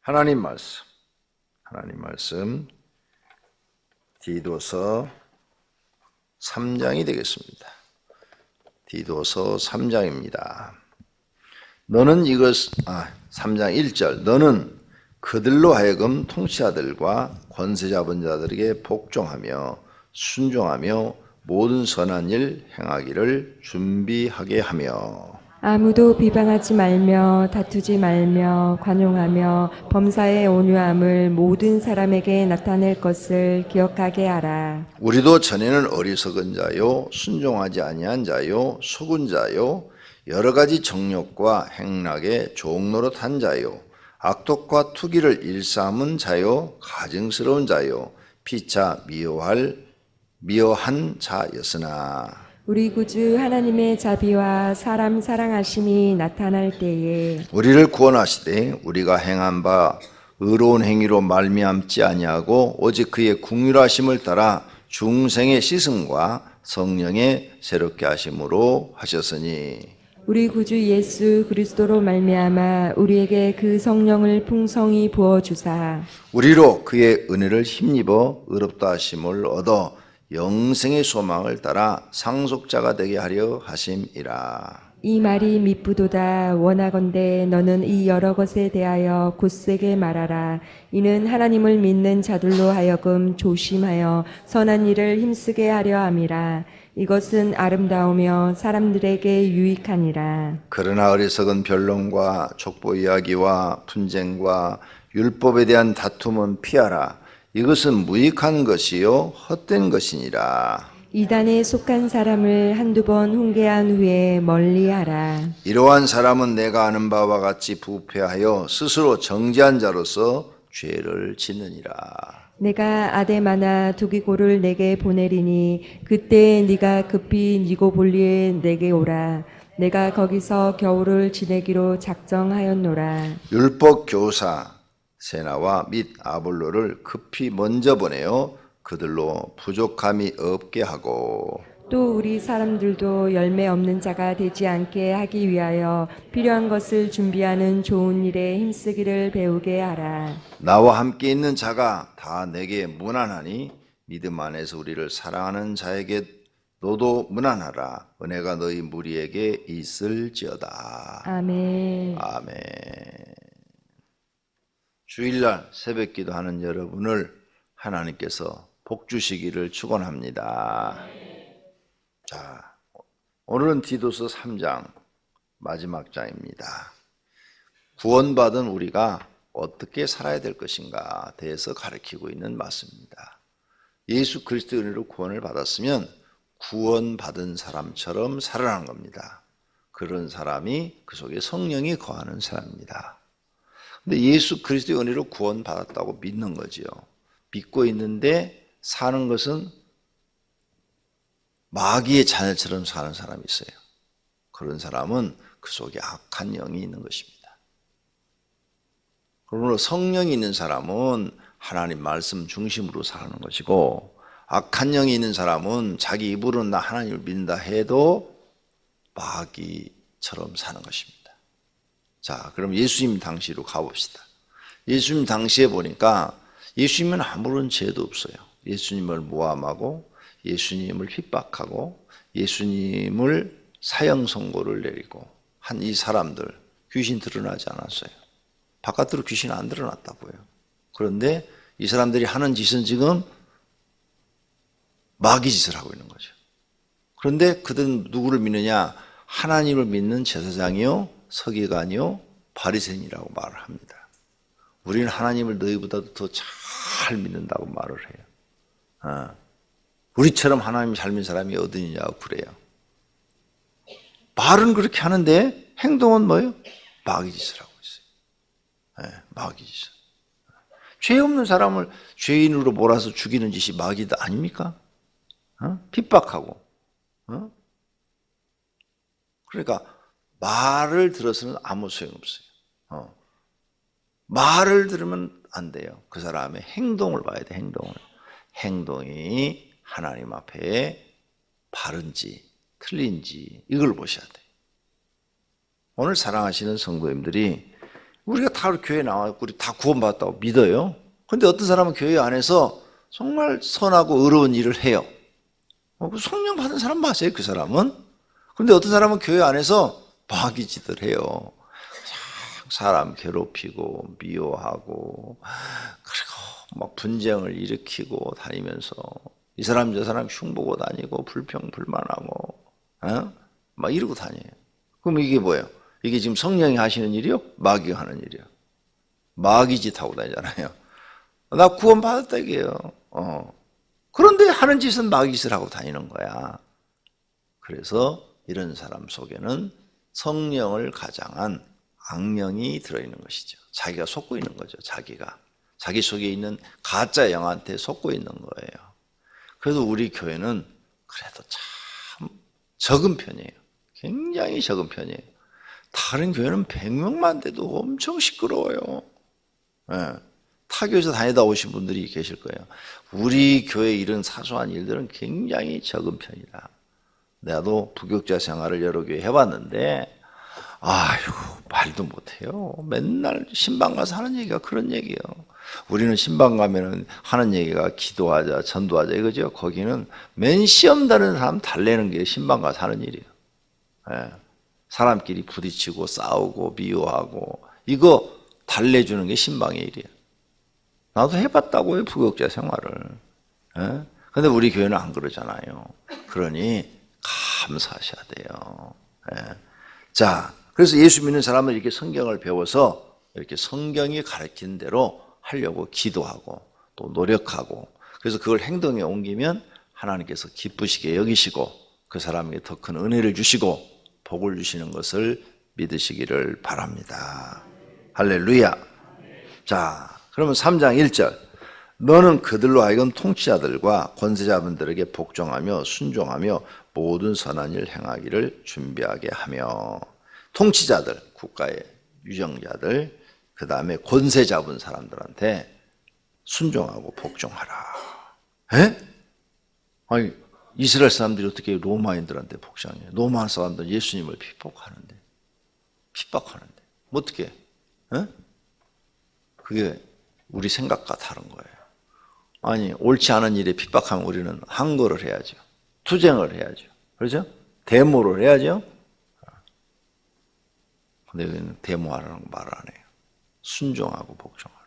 하나님 말씀 디도서 3장이 되겠습니다. 디도서 3장입니다. 3장 1절 너는 그들로 하여금 통치자들과 권세 잡은 자들에게 복종하며 순종하며 모든 선한 일 행하기를 준비하게 하며 아무도 비방하지 말며 다투지 말며 관용하며 범사의 온유함을 모든 사람에게 나타낼 것을 기억하게 하라. 우리도 전에는 어리석은 자요 순종하지 아니한 자요 속은 자요 여러 가지 정욕과 행락에 종노릇한 자요 악독과 투기를 일삼은 자요 가증스러운 자요 피차 미워한 자였으나 우리 구주 하나님의 자비와 사람 사랑하심이 나타날 때에 우리를 구원하시되 우리가 행한 바 의로운 행위로 말미암지 아니하고 오직 그의 긍휼하심을 따라 중생의 시승과 성령의 새롭게 하심으로 하셨으니 우리 구주 예수 그리스도로 말미암아 우리에게 그 성령을 풍성히 부어 주사 우리로 그의 은혜를 힘입어 의롭다 하심을 얻어 영생의 소망을 따라 상속자가 되게 하려 하심이라. 이 말이 미쁘도다. 원하건대 너는 이 여러 것에 대하여 굳세게 말하라. 이는 하나님을 믿는 자들로 하여금 조심하여 선한 일을 힘쓰게 하려 함이라. 이것은 아름다우며 사람들에게 유익하니라. 그러나 어리석은 변론과 족보 이야기와 분쟁과 율법에 대한 다툼은 피하라. 이것은 무익한 것이요 헛된 것이니라. 이단에 속한 사람을 한두 번 훈계한 후에 멀리하라. 이러한 사람은 내가 아는 바와 같이 부패하여 스스로 정죄한 자로서 죄를 짓느니라. 내가 아데마나 두기고를 내게 보내리니 그때 네가 급히 니고볼리에 내게 오라. 내가 거기서 겨울을 지내기로 작정하였노라. 율법 교사 세나와 및 아볼로를 급히 먼저 보내어 그들로 부족함이 없게 하고 또 우리 사람들도 열매 없는 자가 되지 않게 하기 위하여 필요한 것을 준비하는 좋은 일에 힘쓰기를 배우게 하라. 나와 함께 있는 자가 다 내게 무난하니 믿음 안에서 우리를 사랑하는 자에게 너도 무난하라. 은혜가 너희 무리에게 있을지어다. 아멘. 아멘. 주일날 새벽 기도하는 여러분을 하나님께서 복 주시기를 축원합니다. 자, 오늘은 디도서 3장 마지막 장입니다. 구원받은 우리가 어떻게 살아야 될 것인가 대해서 가르치고 있는 말씀입니다. 예수 그리스도의 은혜로 구원을 받았으면 구원받은 사람처럼 살아가는 겁니다. 그런 사람이 그 속에 성령이 거하는 사람입니다. 근데 예수 그리스도의 은혜로 구원받았다고 믿는 거지요. 믿고 있는데 사는 것은 마귀의 자녀처럼 사는 사람이 있어요. 그런 사람은 그 속에 악한 영이 있는 것입니다. 그러므로 성령이 있는 사람은 하나님 말씀 중심으로 사는 것이고 악한 영이 있는 사람은 자기 입으로는 나 하나님을 믿는다 해도 마귀처럼 사는 것입니다. 자, 그럼 예수님 당시로 가봅시다. 예수님 당시에 보니까 예수님은 아무런 죄도 없어요. 예수님을 모함하고 예수님을 핍박하고 예수님을 사형 선고를 내리고 한 이 사람들 귀신 드러나지 않았어요. 바깥으로 귀신 안 드러났다고요. 그런데 이 사람들이 하는 짓은 지금 마귀 짓을 하고 있는 거죠. 그런데 그들은 누구를 믿느냐? 하나님을 믿는 제사장이요 서기관이요 바리새인이라고 말을 합니다. 우리는 하나님을 너희보다도 더 잘 믿는다고 말을 해요. 우리처럼 하나님 잘 믿는 사람이 어디 있냐고 그래요. 말은 그렇게 하는데 행동은 뭐예요? 마귀 짓을 하고 있어요. 마귀 짓을. 죄 없는 사람을 죄인으로 몰아서 죽이는 짓이 마귀도 아닙니까? 핍박하고. 그러니까 말을 들어서는 아무 소용없어요. 말을 들으면 안 돼요. 그 사람의 행동을 봐야 돼. 행동이 하나님 앞에 바른지 틀린지 이걸 보셔야 돼요. 오늘 사랑하시는 성도님들이 우리가 다 교회 나와서 우리 다 구원받았다고 믿어요. 근데 어떤 사람은 교회 안에서 정말 선하고 의로운 일을 해요. 그 성령 받은 사람 맞아요, 그 사람은. 근데 어떤 사람은 교회 안에서 마귀 짓을 해요. 사람 괴롭히고 미워하고 그리고 막 분쟁을 일으키고 다니면서 이 사람 저 사람 흉보고 다니고 불평불만하고 막 이러고 다녀요. 그럼 이게 뭐예요? 이게 지금 성령이 하시는 일이요? 마귀가 하는 일이요? 마귀 짓 하고 다니잖아요. 나 구원 받았다 이게요. 그런데 하는 짓은 마귀 짓을 하고 다니는 거야. 그래서 이런 사람 속에는 성령을 가장한 악령이 들어있는 것이죠. 자기가 속고 있는 거죠. 자기 속에 있는 가짜 영한테 속고 있는 거예요. 그래서 우리 교회는 그래도 참 적은 편이에요. 굉장히 적은 편이에요. 다른 교회는 100명만 돼도 엄청 시끄러워요. 네. 타교에서 다니다 오신 분들이 계실 거예요. 우리 교회 이런 사소한 일들은 굉장히 적은 편이다. 나도 부교육자 생활을 여러 교회 해봤는데 아이고 말도 못해요. 맨날 신방 가서 하는 얘기가 그런 얘기예요. 우리는 신방 가면은 하는 얘기가 기도하자 전도하자 이거죠. 거기는 맨 시험 다는 사람 달래는 게 신방 가서 하는 일이에요. 예. 사람끼리 부딪히고 싸우고 미워하고 이거 달래주는 게 신방의 일이에요. 나도 해봤다고요, 부교육자 생활을. 예? 근데 우리 교회는 안 그러잖아요. 그러니 감사하셔야 돼요. 예. 자, 그래서 예수 믿는 사람은 이렇게 성경을 배워서 이렇게 성경이 가르치는 대로 하려고 기도하고 또 노력하고 그래서 그걸 행동에 옮기면 하나님께서 기쁘시게 여기시고 그 사람에게 더 큰 은혜를 주시고 복을 주시는 것을 믿으시기를 바랍니다. 할렐루야. 자, 그러면 3장 1절. 너는 그들로 하여금 통치자들과 권세자분들에게 복종하며 순종하며 모든 선한 일 행하기를 준비하게 하며 통치자들, 국가의 유정자들, 그 다음에 권세 잡은 사람들한테 순종하고 복종하라. 에? 아니 이스라엘 사람들이 어떻게 로마인들한테 복종해요? 로마 사람들은 예수님을 핍박하는데 뭐 어떻게? 에? 그게 우리 생각과 다른 거예요. 아니 옳지 않은 일에 핍박하면 우리는 항거를 해야죠. 투쟁을 해야죠. 그렇죠? 데모를 해야죠. 근데 여기는 데모하라는 말을 안 해요. 순종하고 복종하라.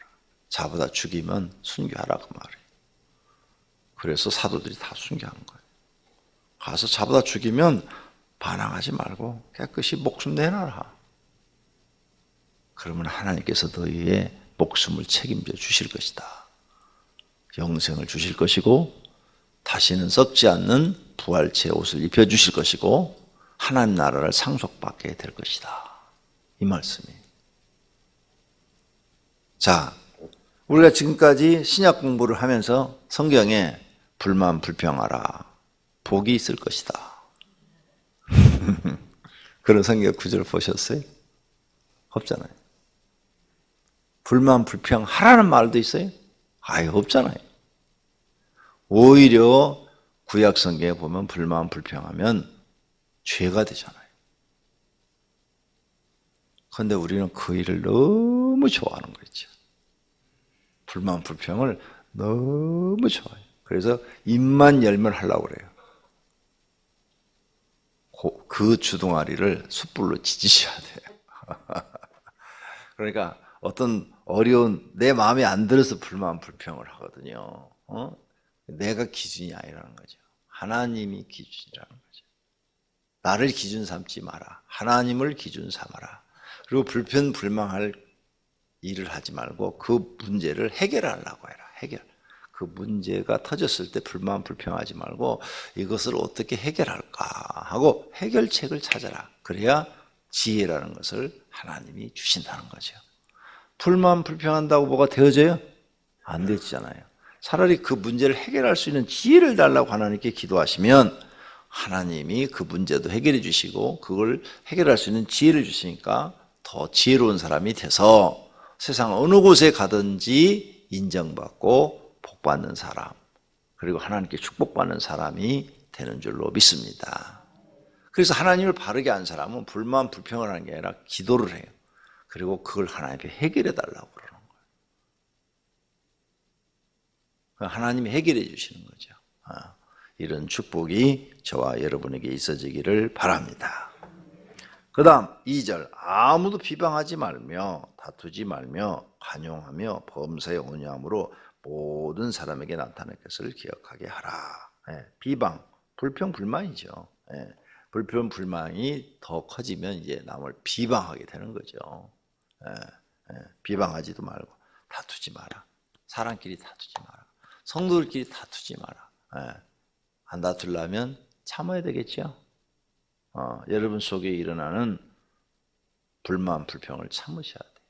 자보다 죽이면 순교하라 그 말이에요. 그래서 사도들이 다 순교한 거예요. 가서 자보다 죽이면 반항하지 말고 깨끗이 목숨 내놔라. 그러면 하나님께서 너희의 목숨을 책임져 주실 것이다. 영생을 주실 것이고 다시는 썩지 않는 부활체의 옷을 입혀주실 것이고 하나님 나라를 상속받게 될 것이다. 이 말씀이에요. 자, 우리가 지금까지 신약 공부를 하면서 성경에 불만 불평하라. 복이 있을 것이다. 그런 성경 구절 보셨어요? 없잖아요. 불만 불평하라는 말도 있어요? 아예 없잖아요. 오히려 구약 성경에 보면 불만 불평하면 죄가 되잖아요. 그런데 우리는 그 일을 너무 좋아하는 거죠. 불만 불평을 너무 좋아해요. 그래서 입만 열면 하려고 그래요. 그 주둥아리를 숯불로 지지셔야 돼요. 그러니까 어떤 어려운 내 마음에 안 들어서 불만 불평을 하거든요. 내가 기준이 아니라는 거죠. 하나님이 기준이라는 거죠. 나를 기준 삼지 마라. 하나님을 기준 삼아라. 그리고 불평 불만할 일을 하지 말고 그 문제를 해결하려고 해라. 해결. 그 문제가 터졌을 때 불만 불평하지 말고 이것을 어떻게 해결할까 하고 해결책을 찾아라. 그래야 지혜라는 것을 하나님이 주신다는 거죠. 불만 불평한다고 뭐가 되어져요? 안 되잖아요. 차라리 그 문제를 해결할 수 있는 지혜를 달라고 하나님께 기도하시면 하나님이 그 문제도 해결해 주시고 그걸 해결할 수 있는 지혜를 주시니까 더 지혜로운 사람이 돼서 세상 어느 곳에 가든지 인정받고 복받는 사람, 그리고 하나님께 축복받는 사람이 되는 줄로 믿습니다. 그래서 하나님을 바르게 한 사람은 불만 불평을 하는 게 아니라 기도를 해요. 그리고 그걸 하나님께 해결해 달라고 그러는 거예요. 하나님이 해결해 주시는 거죠. 이런 축복이 저와 여러분에게 있어지기를 바랍니다. 그 다음 2절, 아무도 비방하지 말며 다투지 말며 관용하며 범사에 온유함으로 모든 사람에게 나타날 것을 기억하게 하라. 비방, 불평, 불만이죠. 불평, 불만이 더 커지면 이제 남을 비방하게 되는 거죠. 비방하지도 말고 다투지 마라. 사람끼리 다투지 마라. 성도들끼리 다투지 마라. 안 다투려면 참아야 되겠죠. 여러분 속에 일어나는 불만, 불평을 참으셔야 돼요.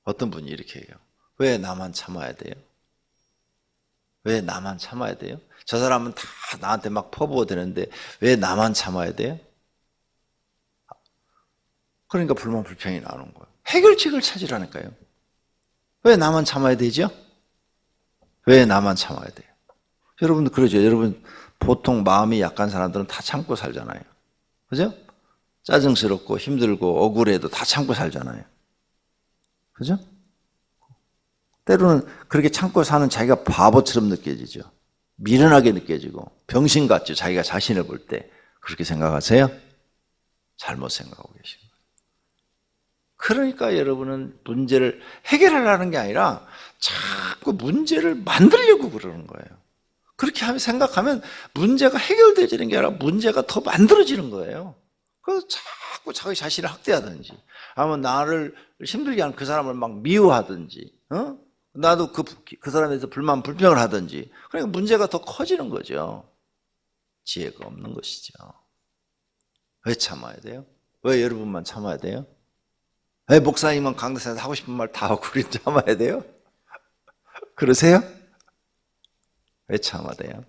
어떤 분이 이렇게 해요. 왜 나만 참아야 돼요? 왜 나만 참아야 돼요? 저 사람은 다 나한테 막 퍼부어대는데 왜 나만 참아야 돼요? 그러니까 불만, 불평이 나오는 거예요. 해결책을 찾으라니까요. 왜 나만 참아야 되죠? 왜 나만 참아야 돼요? 여러분도 그러죠. 여러분 보통 마음이 약한 사람들은 다 참고 살잖아요. 그죠? 짜증스럽고 힘들고 억울해도 다 참고 살잖아요. 그죠? 때로는 그렇게 참고 사는 자기가 바보처럼 느껴지죠. 미련하게 느껴지고 병신 같죠. 자기가 자신을 볼 때. 그렇게 생각하세요? 잘못 생각하고 계신 거예요. 그러니까 여러분은 문제를 해결하려는 게 아니라 자꾸 문제를 만들려고 그러는 거예요. 그렇게 생각하면 문제가 해결되지는 게 아니라 문제가 더 만들어지는 거예요. 그래서 자꾸 자기 자신을 학대하든지 아니면 나를 힘들게 하는 그 사람을 막 미워하든지 나도 그 사람에 대해서 불만 불평을 하든지 그러니까 문제가 더 커지는 거죠. 지혜가 없는 것이죠. 왜 참아야 돼요? 왜 여러분만 참아야 돼요? 왜 목사님은 강대상에서 하고 싶은 말 다 하고 우린 참아야 돼요? 그러세요? 왜 참아야 돼요?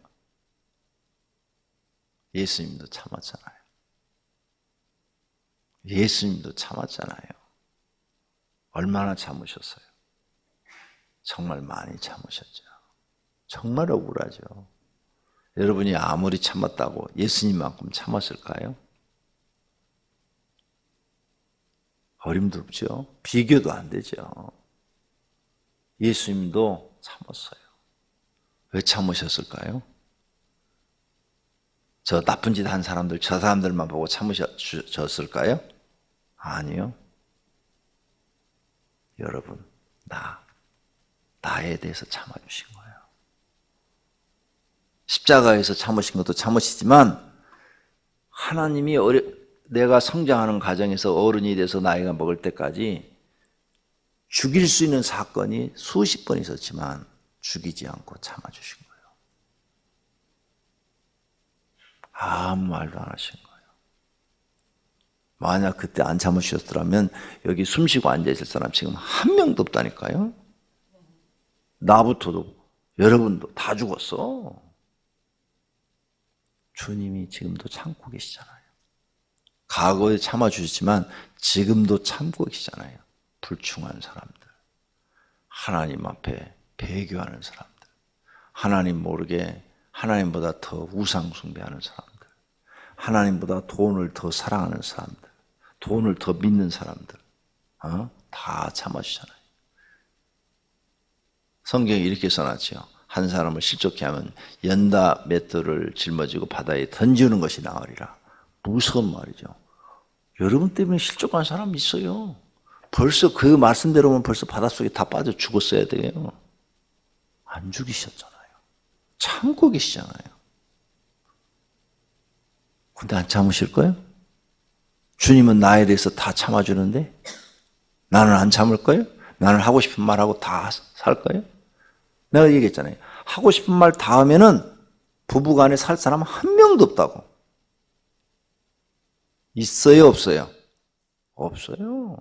예수님도 참았잖아요. 예수님도 참았잖아요. 얼마나 참으셨어요? 정말 많이 참으셨죠. 정말 억울하죠. 여러분이 아무리 참았다고 예수님만큼 참았을까요? 어림도 없죠. 비교도 안 되죠. 예수님도 참았어요. 왜 참으셨을까요? 저 나쁜 짓 한 사람들, 저 사람들만 보고 참으셨을까요? 아니요. 여러분, 나에 대해서 참아주신 거예요. 십자가에서 참으신 것도 참으시지만 하나님이 내가 성장하는 과정에서 어른이 돼서 나이가 먹을 때까지 죽일 수 있는 사건이 수십 번 있었지만 죽이지 않고 참아주신 거예요. 아무 말도 안 하신 거예요. 만약 그때 안 참으셨더라면 여기 숨쉬고 앉아있을 사람 지금 한 명도 없다니까요. 나부터도 여러분도 다 죽었어. 주님이 지금도 참고 계시잖아요. 과거에 참아주셨지만 지금도 참고 계시잖아요. 불충한 사람들, 하나님 앞에 배교하는 사람들, 하나님 모르게 하나님보다 더 우상 숭배하는 사람들, 하나님보다 돈을 더 사랑하는 사람들, 돈을 더 믿는 사람들, 다 참아주잖아요. 성경에 이렇게 써놨죠. 한 사람을 실족케 하면 연다 맷돌을 짊어지고 바다에 던지는 것이 나으리라. 무서운 말이죠. 여러분 때문에 실족한 사람 있어요. 벌써 그 말씀대로면 벌써 바닷속에 다 빠져 죽었어야 돼요. 안 죽이셨잖아요. 참고 계시잖아요. 근데 안 참으실 거예요? 주님은 나에 대해서 다 참아주는데 나는 안 참을 거예요? 나는 하고 싶은 말하고 다 살 거예요? 내가 얘기했잖아요. 하고 싶은 말 다 하면은 부부간에 살 사람 한 명도 없다고. 있어요, 없어요? 없어요.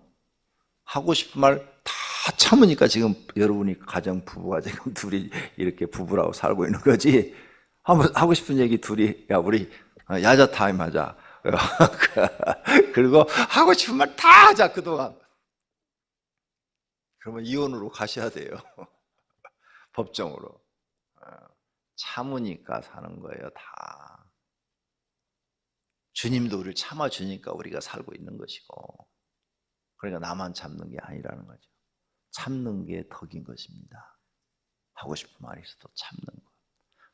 하고 싶은 말 다 참으니까 지금 여러분이 가정 부부가 지금 둘이 이렇게 부부라고 살고 있는 거지. 하고 싶은 얘기 둘이 야 우리 야자 타임 하자. 그리고 하고 싶은 말 다 하자 그동안. 그러면 이혼으로 가셔야 돼요. 법정으로. 참으니까 사는 거예요, 다. 주님도 우리를 참아주니까 우리가 살고 있는 것이고, 그러니까 나만 참는 게 아니라는 거죠. 참는 게 덕인 것입니다. 하고 싶은 말이 있어도 참는 것,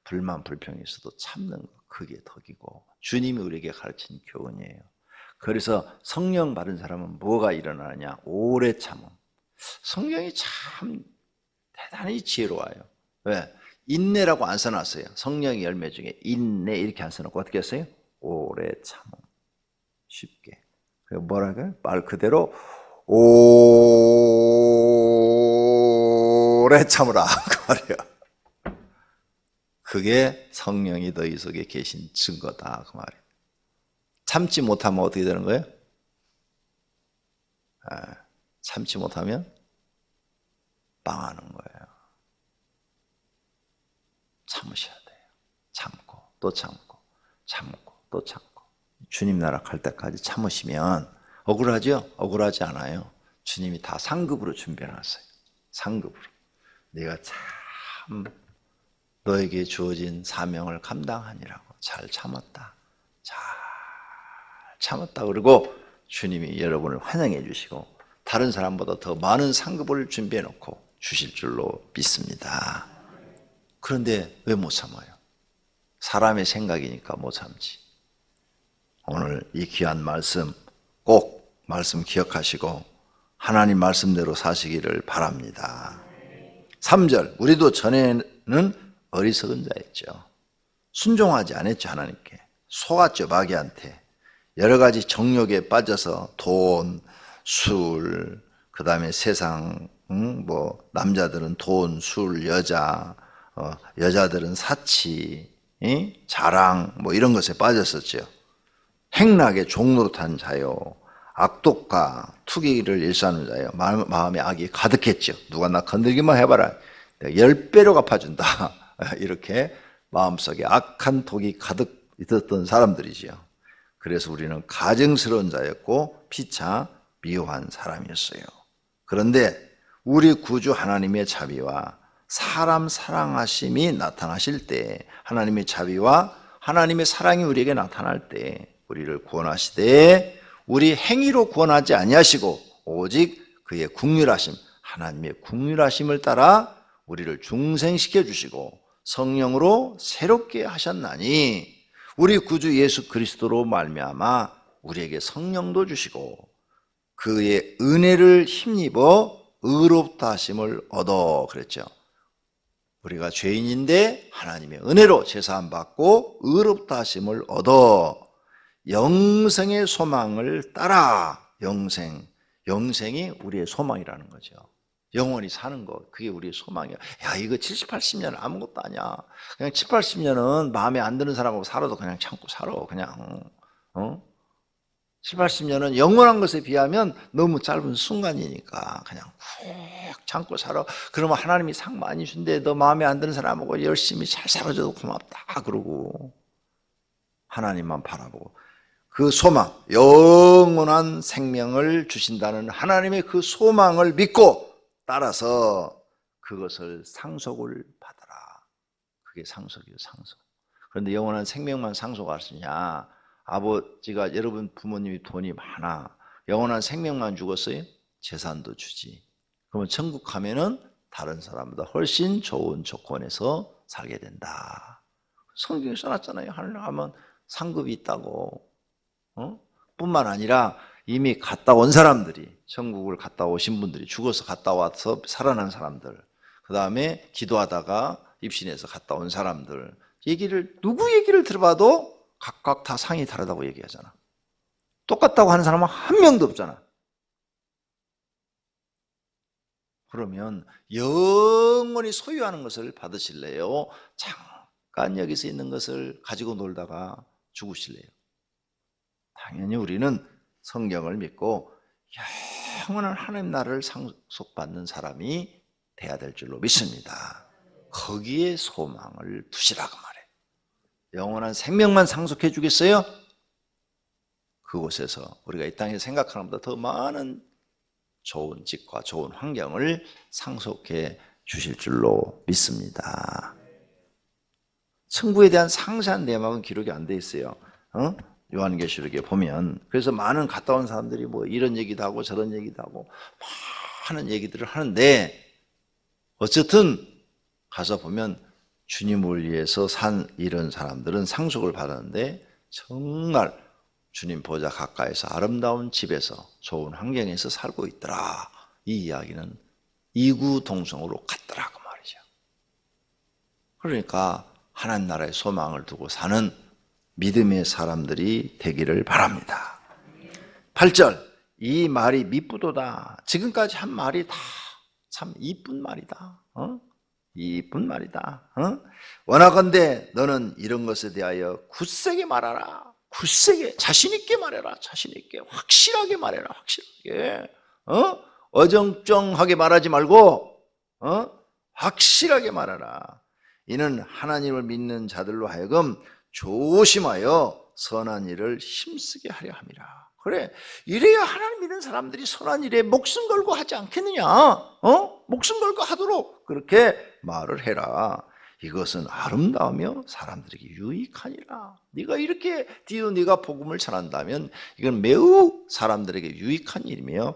불만 불평이 있어도 참는 것, 그게 덕이고 주님이 우리에게 가르친 교훈이에요. 그래서 성령 받은 사람은 뭐가 일어나느냐? 오래 참음. 성령이 참 대단히 지혜로워요. 왜? 인내라고 안 써놨어요. 성령의 열매 중에 인내 이렇게 안 써놓고 어떻게 했어요? 오래 참음. 쉽게. 뭐라고요? 말 그대로 오래 참으라 그 말이에요. 그게 성령이 너희 속에 계신 증거다 그 말이에요. 참지 못하면 어떻게 되는 거예요? 참지 못하면 빵하는 거예요. 참으셔야 돼요. 참고 또 참고 참고 또 참고 주님 나라 갈 때까지 참으시면 억울하죠? 억울하지 않아요. 주님이 다 상급으로 준비해놨어요. 상급으로. 내가 참 너에게 주어진 사명을 감당하니라고 잘 참았다. 잘 참았다. 그리고 주님이 여러분을 환영해 주시고 다른 사람보다 더 많은 상급을 준비해 놓고 주실 줄로 믿습니다. 그런데 왜 못 참아요? 사람의 생각이니까 못 참지. 오늘 이 귀한 말씀 꼭 말씀 기억하시고 하나님 말씀대로 사시기를 바랍니다. 3절, 우리도 전에는 어리석은 자였죠. 순종하지 않았죠. 하나님께 속았죠. 마귀한테. 여러 가지 정욕에 빠져서 돈, 술, 그 다음에 세상, 남자들은 돈, 술, 여자, 여자들은 사치, 자랑, 이런 것에 빠졌었죠. 행락의 종노릇한 자요, 악독과 투기를 일삼는 자요, 마음에 악이 가득했죠. 누가 나 건들기만 해봐라, 내가 10배로 갚아준다. 이렇게 마음속에 악한 독이 가득 있었던 사람들이지요. 그래서 우리는 가증스러운 자였고 피차 미워한 사람이었어요. 그런데 우리 구주 하나님의 자비와 사람 사랑하심이 나타나실 때, 하나님의 자비와 하나님의 사랑이 우리에게 나타날 때 우리를 구원하시되 우리 행위로 구원하지 아니하시고 오직 그의 긍휼하심, 하나님의 긍휼하심을 따라 우리를 중생시켜 주시고 성령으로 새롭게 하셨나니 우리 구주 예수 그리스도로 말미암아 우리에게 성령도 주시고 그의 은혜를 힘입어 의롭다 하심을 얻어 그랬죠. 우리가 죄인인데 하나님의 은혜로 제사함 받고 의롭다 하심을 얻어 영생의 소망을 따라 영생이 우리의 소망이라는 거죠. 영원히 사는 것, 그게 우리의 소망이야. 야, 이거 70, 80년 아무것도 아니야. 그냥 70, 80년은 마음에 안 드는 사람하고 살아도 그냥 참고 살아. 그냥 70, 80년은 영원한 것에 비하면 너무 짧은 순간이니까 그냥 푹 참고 살아. 그러면 하나님이 상 많이 준대. 너 마음에 안 드는 사람하고 열심히 잘 살아줘도 고맙다 그러고 하나님만 바라보고 그 소망, 영원한 생명을 주신다는 하나님의 그 소망을 믿고 따라서 그것을 상속을 받아라. 그게 상속이에요, 상속. 그런데 영원한 생명만 상속할 수 있냐? 아버지가 여러분 부모님이 돈이 많아. 영원한 생명만 죽었어요? 재산도 주지. 그러면 천국 가면은 다른 사람보다 훨씬 좋은 조건에서 살게 된다. 성경에 써놨잖아요. 하늘 가면 상급이 있다고. 뿐만 아니라 이미 갔다 온 사람들이, 천국을 갔다 오신 분들이, 죽어서 갔다 와서 살아난 사람들, 그 다음에 기도하다가 입신해서 갔다 온 사람들 누구 얘기를 들어봐도 각각 다 상이 다르다고 얘기하잖아. 똑같다고 하는 사람은 한 명도 없잖아. 그러면 영원히 소유하는 것을 받으실래요? 잠깐 여기서 있는 것을 가지고 놀다가 죽으실래요? 당연히 우리는 성경을 믿고 영원한 하나님 나라를 상속받는 사람이 돼야 될 줄로 믿습니다. 거기에 소망을 두시라고 말해요. 영원한 생명만 상속해 주겠어요? 그곳에서 우리가 이 땅에서 생각하는 것보다 더 많은 좋은 집과 좋은 환경을 상속해 주실 줄로 믿습니다. 천국에 대한 상세한 내막은 기록이 안 돼 있어요. 요한계시록에 보면. 그래서 많은 갔다 온 사람들이 뭐 이런 얘기도 하고 저런 얘기도 하고 많은 얘기들을 하는데, 어쨌든 가서 보면 주님을 위해서 산 이런 사람들은 상속을 받았는데 정말 주님 보좌 가까이서 아름다운 집에서 좋은 환경에서 살고 있더라. 이 이야기는 이구동성으로 같더라 그 말이죠. 그러니까 하나님 나라의 소망을 두고 사는 믿음의 사람들이 되기를 바랍니다. 8절, 이 말이 미쁘도다. 지금까지 한 말이 다 참 이쁜 말이다. 이쁜 말이다. 원하건대 너는 이런 것에 대하여 굳세게 말하라. 굳세게, 자신 있게 말해라. 자신 있게, 확실하게 말해라. 확실하게. 어정쩡하게 말하지 말고 확실하게 말하라. 이는 하나님을 믿는 자들로 하여금 조심하여 선한 일을 힘쓰게 하려 함이라. 그래, 이래야 하나님 믿는 사람들이 선한 일에 목숨 걸고 하지 않겠느냐? 목숨 걸고 하도록 그렇게 말을 해라. 이것은 아름다우며 사람들에게 유익하니라. 네가 이렇게 뒤로 네가 복음을 전한다면 이건 매우 사람들에게 유익한 일이며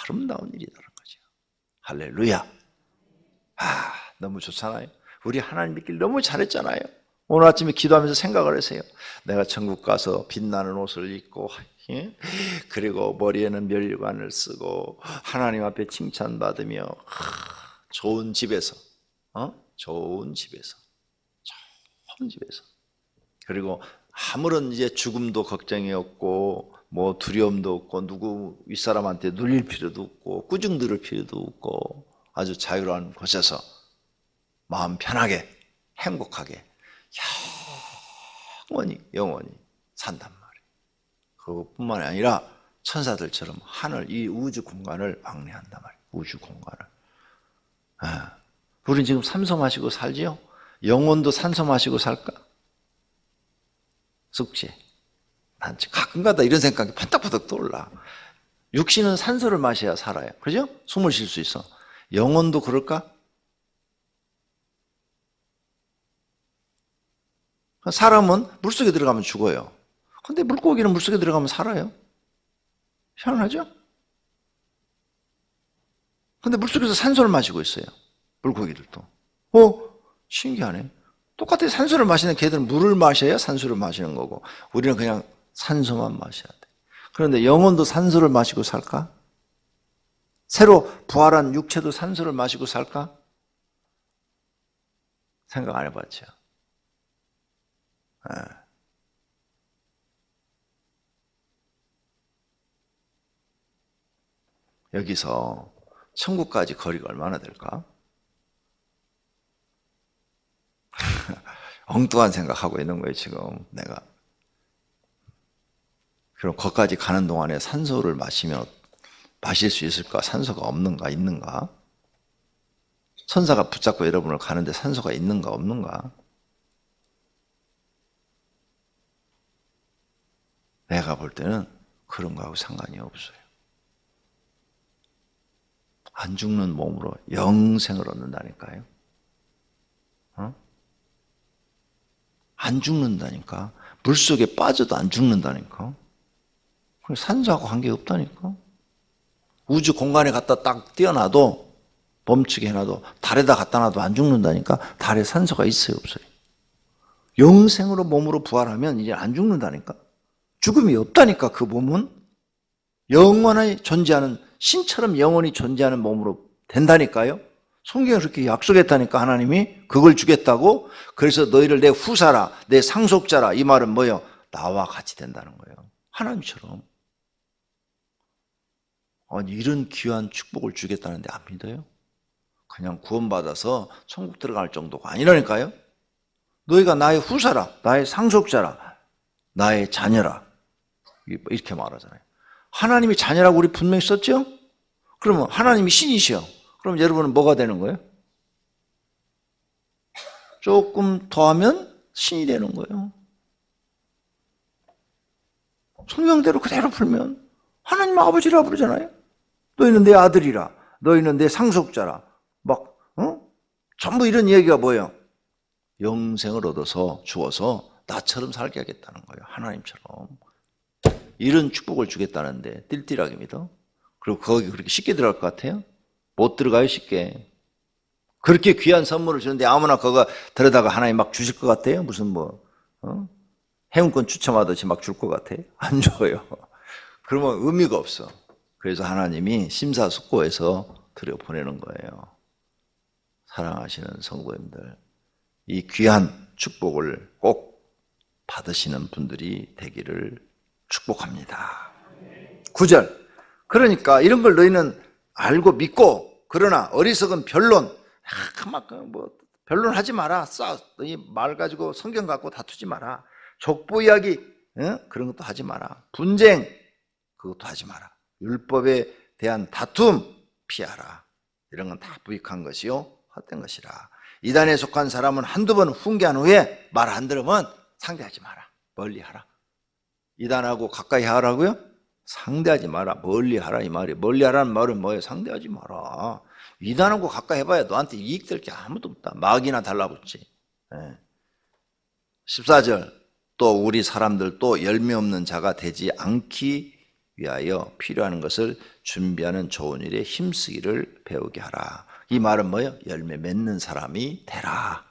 아름다운 일이라는 거죠. 할렐루야. 너무 좋잖아요. 우리 하나님 믿길 너무 잘했잖아요. 오늘 아침에 기도하면서 생각을 했어요. 내가 천국 가서 빛나는 옷을 입고, 그리고 머리에는 면류관을 쓰고 하나님 앞에 칭찬받으며 좋은 집에서, 좋은 집에서, 그리고 아무런 이제 죽음도 걱정이 없고 뭐 두려움도 없고 누구 윗사람한테 눌릴 필요도 없고 꾸중 들을 필요도 없고 아주 자유로운 곳에서 마음 편하게 행복하게 영원히 산단 말이에요. 그것뿐만이 아니라 천사들처럼 하늘, 이 우주 공간을 왕래한단 말이에요. 우주 공간을. 우리는 지금 산소 마시고 살지요? 영혼도 산소 마시고 살까? 숙제. 난 가끔가다 이런 생각이 판딱판딱 떠올라. 육신은 산소를 마셔야 살아요. 그죠? 숨을 쉴 수 있어. 영혼도 그럴까? 사람은 물속에 들어가면 죽어요. 근데 물고기는 물속에 들어가면 살아요. 희한하죠? 근데 물속에서 산소를 마시고 있어요. 물고기들도. 신기하네. 똑같이 산소를 마시는 개들은 물을 마셔야 산소를 마시는 거고 우리는 그냥 산소만 마셔야 돼. 그런데 영혼도 산소를 마시고 살까? 새로 부활한 육체도 산소를 마시고 살까? 생각 안 해봤죠. 여기서 천국까지 거리가 얼마나 될까? 엉뚱한 생각하고 있는 거예요 지금 내가. 그럼 거기까지 가는 동안에 산소를 마시면 마실 수 있을까? 산소가 없는가? 있는가? 천사가 붙잡고 여러분을 가는데 산소가 있는가? 없는가? 내가 볼 때는 그런 거하고 상관이 없어요. 안 죽는 몸으로 영생을 얻는다니까요. 안 죽는다니까. 물속에 빠져도 안 죽는다니까. 산소하고 관계없다니까. 우주 공간에 갖다 딱 띄워놔도 멈추게 해놔도 달에다 갖다 놔도 안 죽는다니까. 달에 산소가 있어요 없어요? 영생으로 몸으로 부활하면 이제 안 죽는다니까. 죽음이 없다니까. 그 몸은 영원히 존재하는, 신처럼 영원히 존재하는 몸으로 된다니까요. 성경에 그렇게 약속했다니까. 하나님이 그걸 주겠다고. 그래서 너희를 내 후사라, 내 상속자라. 이 말은 뭐예요? 나와 같이 된다는 거예요. 하나님처럼. 아니 이런 귀한 축복을 주겠다는데 안 믿어요? 그냥 구원받아서 천국 들어갈 정도가 아니라니까요. 너희가 나의 후사라, 나의 상속자라, 나의 자녀라. 이렇게 말하잖아요. 하나님이 자녀라고 우리 분명히 썼죠? 그러면 하나님이 신이셔. 그럼 여러분은 뭐가 되는 거예요? 조금 더 하면 신이 되는 거예요. 성경대로 그대로 풀면 하나님 아버지라 부르잖아요. 너희는 내 아들이라, 너희는 내 상속자라. 전부 이런 얘기가 뭐예요? 영생을 얻어서 주어서 나처럼 살게 하겠다는 거예요. 하나님처럼. 이런 축복을 주겠다는데 띨띨하게 믿어? 그리고 거기 그렇게 쉽게 들어갈 것 같아요? 못 들어가요, 쉽게. 그렇게 귀한 선물을 주는데 아무나 그거 들여다가 하나님 막 주실 것 같아요? 무슨 행운권 추첨하듯이 막 줄 것 같아요? 안 줘요. 그러면 의미가 없어. 그래서 하나님이 심사숙고해서 들여보내는 거예요. 사랑하시는 성도님들, 이 귀한 축복을 꼭 받으시는 분들이 되기를 축복합니다. 9절. 그러니까 이런 걸 너희는 알고 믿고, 그러나 어리석은 변론, 변론하지 마라. 너희 말 가지고 성경 갖고 다투지 마라. 족보 이야기 그런 것도 하지 마라. 분쟁 그것도 하지 마라. 율법에 대한 다툼 피하라. 이런 건 다 부익한 것이요 헛된 것이라. 이단에 속한 사람은 한두 번 훈계한 후에 말 안 들으면 상대하지 마라. 멀리하라. 이단하고 가까이 하라고요? 상대하지 마라. 멀리하라 이 말이에요. 멀리하라는 말은 뭐예요? 상대하지 마라. 이단하고 가까이 해봐야 너한테 이익될 게 아무도 없다. 막이나 달라붙지. 14절. 또 우리 사람들도 열매 없는 자가 되지 않기 위하여 필요한 것을 준비하는 좋은 일에 힘쓰기를 배우게 하라. 이 말은 뭐예요? 열매 맺는 사람이 되라.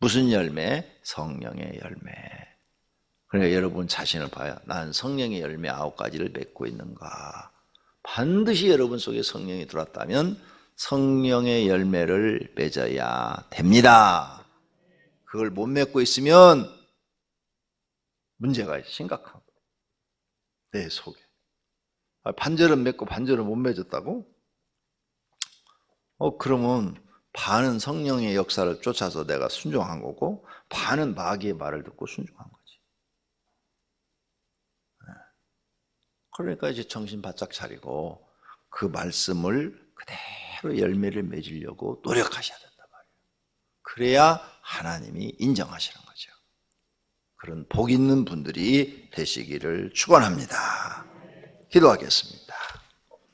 무슨 열매? 성령의 열매. 그러니까 여러분 자신을 봐요. 난 성령의 열매 9가지를 맺고 있는가. 반드시 여러분 속에 성령이 들어왔다면 성령의 열매를 맺어야 됩니다. 그걸 못 맺고 있으면 문제가 심각하고 내 속에. 반절은 맺고 반절은 못 맺었다고? 그러면 반은 성령의 역사를 쫓아서 내가 순종한 거고 반은 마귀의 말을 듣고 순종한 거지. 그러니까 이제 정신 바짝 차리고 그 말씀을 그대로 열매를 맺으려고 노력하셔야 된단 말이에요. 그래야 하나님이 인정하시는 거죠. 그런 복 있는 분들이 되시기를 축원합니다. 기도하겠습니다.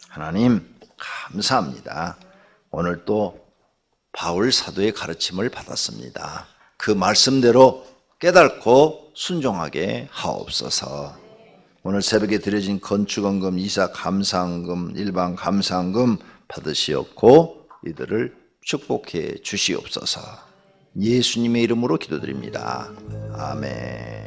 하나님 감사합니다. 오늘 또 바울 사도의 가르침을 받았습니다. 그 말씀대로 깨닫고 순종하게 하옵소서. 오늘 새벽에 드려진 건축원금, 이사 감사원금, 일반 감사원금 받으시옵고 이들을 축복해 주시옵소서. 예수님의 이름으로 기도드립니다. 아멘.